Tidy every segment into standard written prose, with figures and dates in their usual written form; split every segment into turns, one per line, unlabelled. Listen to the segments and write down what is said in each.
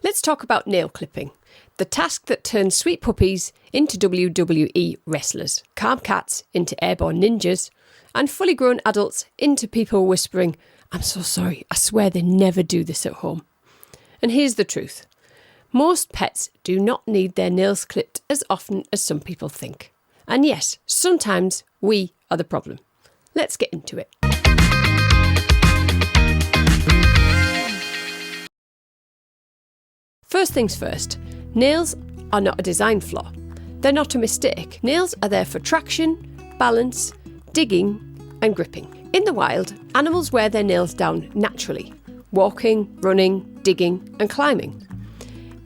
Let's talk about nail clipping, the task that turns sweet puppies into WWE wrestlers, calm cats into airborne ninjas, and fully grown adults into people whispering, "I'm so sorry, I swear they never do this at home." And here's the truth. Most pets do not need their nails clipped as often as some people think. And yes, sometimes we are the problem. Let's get into it. First things first, nails are not a design flaw. They're not a mistake. Nails are there for traction, balance, digging, and gripping. In the wild, animals wear their nails down naturally, walking, running, digging, and climbing.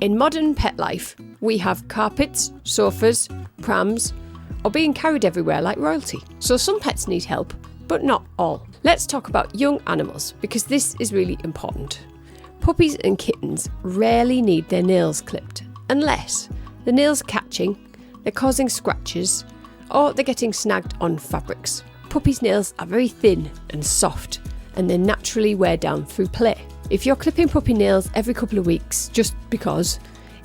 In modern pet life, we have carpets, sofas, prams, or being carried everywhere like royalty. So some pets need help, but not all. Let's talk about young animals, because this is really important. Puppies and kittens rarely need their nails clipped, unless the nails are catching, they're causing scratches, or they're getting snagged on fabrics. Puppies' nails are very thin and soft, and they naturally wear down through play. If you're clipping puppy nails every couple of weeks just because,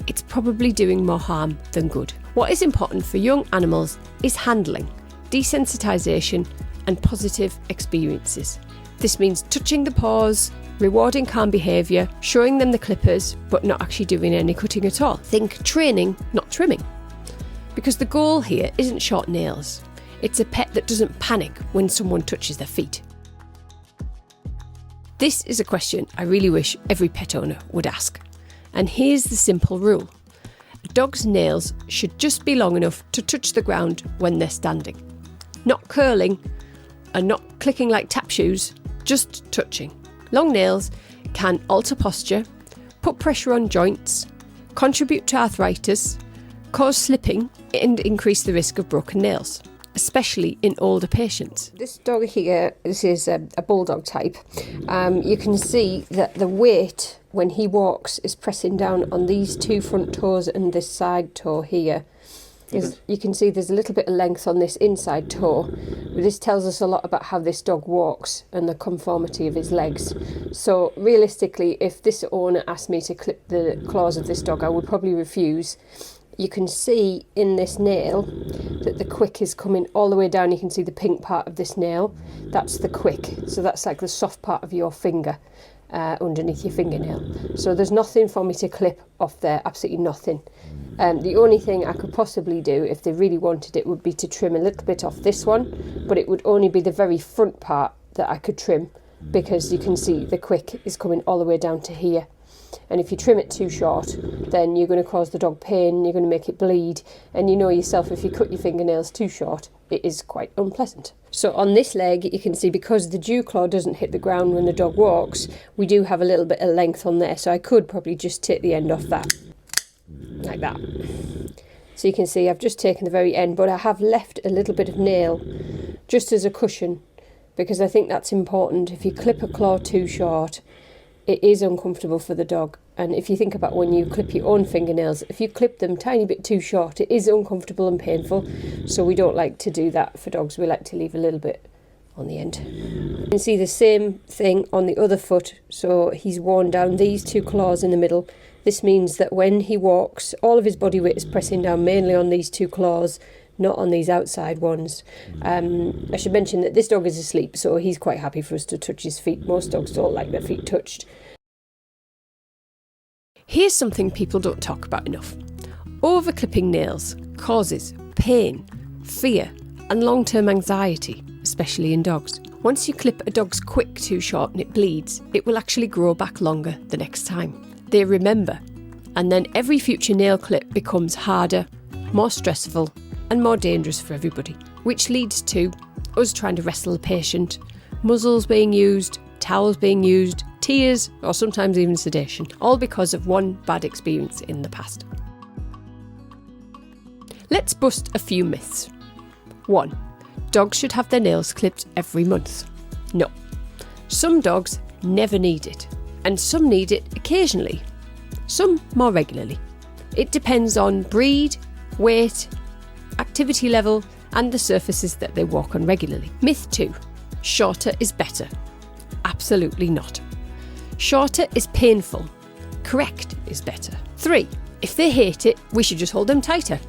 it's probably doing more harm than good. What is important for young animals is handling, desensitisation, and positive experiences. This means touching the paws, rewarding calm behaviour, showing them the clippers, but not actually doing any cutting at all. Think training, not trimming. Because the goal here isn't short nails. It's a pet that doesn't panic when someone touches their feet. This is a question I really wish every pet owner would ask. And here's the simple rule. A dog's nails should just be long enough to touch the ground when they're standing. Not curling and not clicking like tap shoes, just touching. Long nails can alter posture, put pressure on joints, contribute to arthritis, cause slipping, and increase the risk of broken nails, especially in older patients. This dog here, this is a bulldog type. You can see that the weight when he walks is pressing down on these two front toes and this side toe here. You can see there's a little bit of length on this inside toe. This tells us a lot about how this dog walks and the conformity of his legs. So realistically, if this owner asked me to clip the claws of this dog, I would probably refuse. You can see in this nail that the quick is coming all the way down. You can see the pink part of this nail. That's the quick. So that's like the soft part of your finger underneath your fingernail. So there's nothing for me to clip off there, absolutely nothing. The only thing I could possibly do if they really wanted it would be to trim a little bit off this one, but it would only be the very front part that I could trim, because you can see the quick is coming all the way down to here. And if you trim it too short, then you're going to cause the dog pain, you're going to make it bleed, and you know yourself, if you cut your fingernails too short, it is quite unpleasant. So on this leg, you can see because the dew claw doesn't hit the ground when the dog walks, we do have a little bit of length on there, so I could probably just take the end off that, like that. So you can see I've just taken the very end, but I have left a little bit of nail just as a cushion, because I think that's important. If you clip a claw too short, it is uncomfortable for the dog. And if you think about when you clip your own fingernails, if you clip them a tiny bit too short, it is uncomfortable and painful. So we don't like to do that for dogs. We like to leave a little bit on the end. You can see the same thing on the other foot. So he's worn down these two claws in the middle. This means that when he walks, all of his body weight is pressing down mainly on these two claws, not on these outside ones. I should mention that this dog is asleep, so he's quite happy for us to touch his feet. Most dogs don't like their feet touched. Here's something people don't talk about enough. Over-clipping nails causes pain, fear, and long-term anxiety, especially in dogs. Once you clip a dog's quick too short and it bleeds, it will actually grow back longer the next time. They remember, and then every future nail clip becomes harder, more stressful, and more dangerous for everybody, which leads to us trying to wrestle the patient, muzzles being used, towels being used, tears, or sometimes even sedation, all because of one bad experience in the past. Let's bust a few myths. 1. Dogs should have their nails clipped every month. No. Some dogs never need it, and some need it occasionally, some more regularly. It depends on breed, weight, activity level, and the surfaces that they walk on regularly. Myth 2. Shorter is better. Absolutely not. Shorter is painful, correct is better. 3. If they hate it, we should just hold them tighter.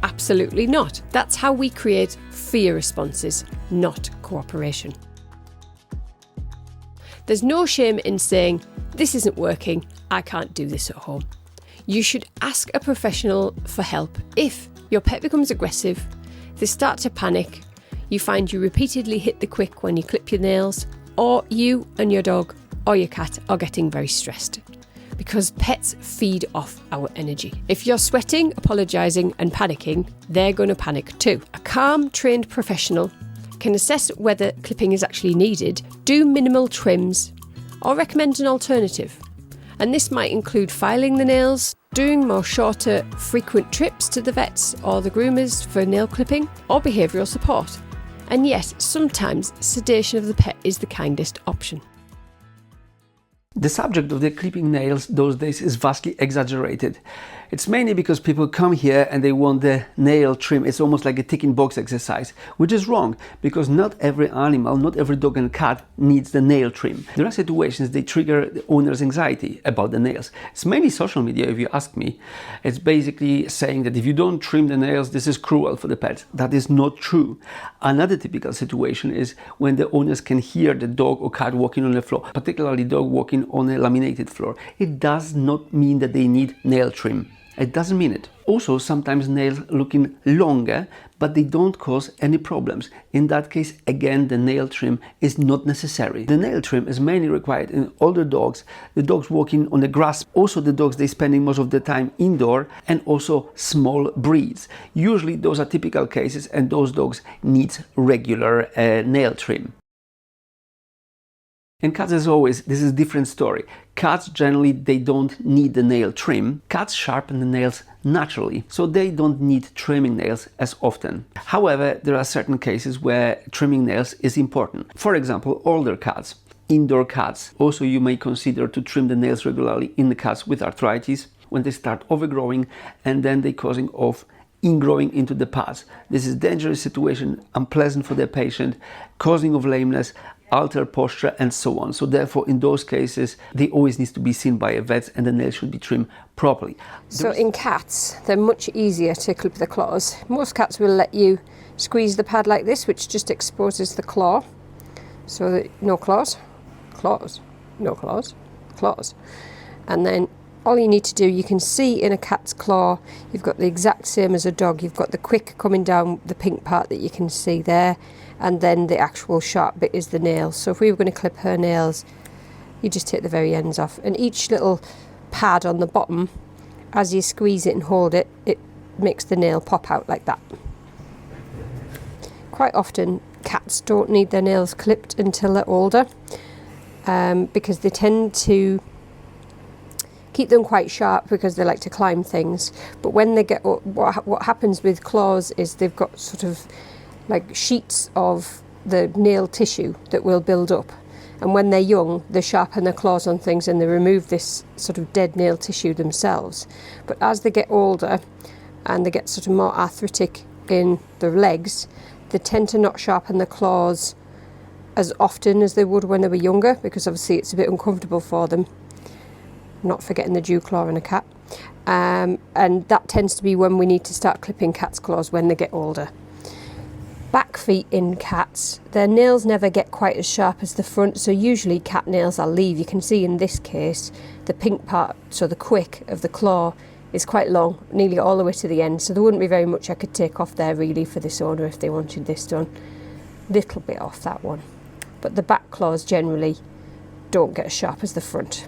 Absolutely not. That's how we create fear responses, not cooperation. There's no shame in saying, this isn't working, I can't do this at home. You should ask a professional for help if your pet becomes aggressive, they start to panic, you find you repeatedly hit the quick when you clip your nails, or you and your dog or your cat are getting very stressed. Because pets feed off our energy. If you're sweating, apologising and panicking, they're going to panic too. A calm, trained professional can assess whether clipping is actually needed, do minimal trims, or recommend an alternative. And this might include filing the nails, doing more shorter, frequent trips to the vets or the groomers for nail clipping, or behavioural support. And yes, sometimes sedation of the pet is the kindest option.
The subject of the clipping nails those days is vastly exaggerated. It's mainly because people come here and they want the nail trim. It's almost like a ticking box exercise, which is wrong because not every animal, not every dog and cat needs the nail trim. There are situations they trigger the owner's anxiety about the nails. It's mainly social media, if you ask me. It's basically saying that if you don't trim the nails, this is cruel for the pet. That is not true. Another typical situation is when the owners can hear the dog or cat walking on the floor, particularly dog walking on a laminated floor. It does not mean that they need nail trim. It doesn't mean it. Also, sometimes nails looking longer, but they don't cause any problems. In that case, again, the nail trim is not necessary. The nail trim is mainly required in older dogs, the dogs walking on the grass, also the dogs they spending most of the time indoor, and also small breeds. Usually those are typical cases and those dogs need regular nail trim. In cats, as always, this is a different story. Cats generally, they don't need the nail trim. Cats sharpen the nails naturally, so they don't need trimming nails as often. However, there are certain cases where trimming nails is important. For example, older cats, indoor cats. Also, you may consider to trim the nails regularly in the cats with arthritis when they start overgrowing and then they causing of ingrowing into the pads. This is a dangerous situation, unpleasant for the patient, causing of lameness, altered posture and so on. So therefore, in those cases, they always need to be seen by a vet and the nails should be trimmed properly.
So in cats, they're much easier to clip the claws. Most cats will let you squeeze the pad like this, which just exposes the claw. So that no claws, claws, no claws, claws. And then all you need to do, you can see in a cat's claw, you've got the exact same as a dog. You've got the quick coming down the pink part that you can see there, and then the actual sharp bit is the nail. So if we were going to clip her nails, you just take the very ends off. And each little pad on the bottom, as you squeeze it and hold it, it makes the nail pop out like that. Quite often, cats don't need their nails clipped until they're older, because they tend to keep them quite sharp because they like to climb things. But when they get, what happens with claws is they've got sort of like sheets of the nail tissue that will build up, and when they're young they sharpen their claws on things and they remove this sort of dead nail tissue themselves. But as they get older and they get sort of more arthritic in their legs, they tend to not sharpen the claws as often as they would when they were younger, because obviously it's a bit uncomfortable for them, not forgetting the dew claw in a cat, and that tends to be when we need to start clipping cats' claws, when they get older. Back feet in cats, their nails never get quite as sharp as the front, so usually cat nails I'll leave. You can see in this case the pink part, so the quick of the claw, is quite long, nearly all the way to the end, so there wouldn't be very much I could take off there really for this owner if they wanted this done. Little bit off that one, but the back claws generally don't get as sharp as the front.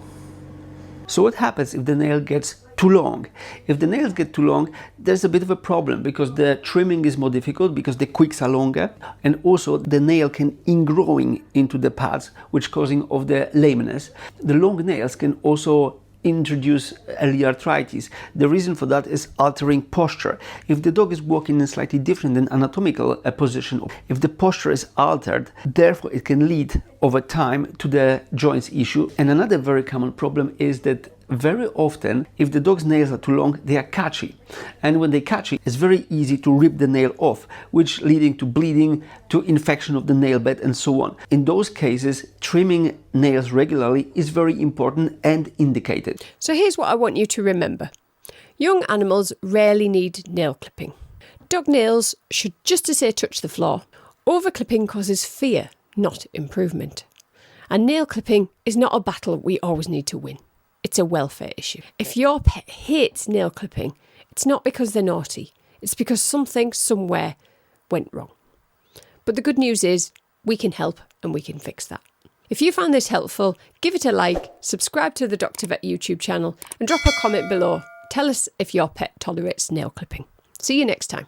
So what happens if the nail gets too long? If the nails get too long, there's a bit of a problem because the trimming is more difficult because the quicks are longer, and also the nail can ingrowing into the pads, which causing of the lameness. The long nails can also introduce early arthritis. The reason for that is altering posture. If the dog is walking in slightly different than anatomical position, if the posture is altered, therefore it can lead over time to the joints issue. And another very common problem is that very often, if the dog's nails are too long, they are catchy. And when they're catchy, it's very easy to rip the nail off, which leading to bleeding, to infection of the nail bed and so on. In those cases, trimming nails regularly is very important and indicated.
So here's what I want you to remember. Young animals rarely need nail clipping. Dog nails should just as they touch the floor. Overclipping causes fear, not improvement. And nail clipping is not a battle we always need to win. It's a welfare issue. If your pet hates nail clipping, it's not because they're naughty. It's because something somewhere went wrong. But the good news is we can help and we can fix that. If you found this helpful, give it a like, subscribe to the DrVet YouTube channel and drop a comment below. Tell us if your pet tolerates nail clipping. See you next time.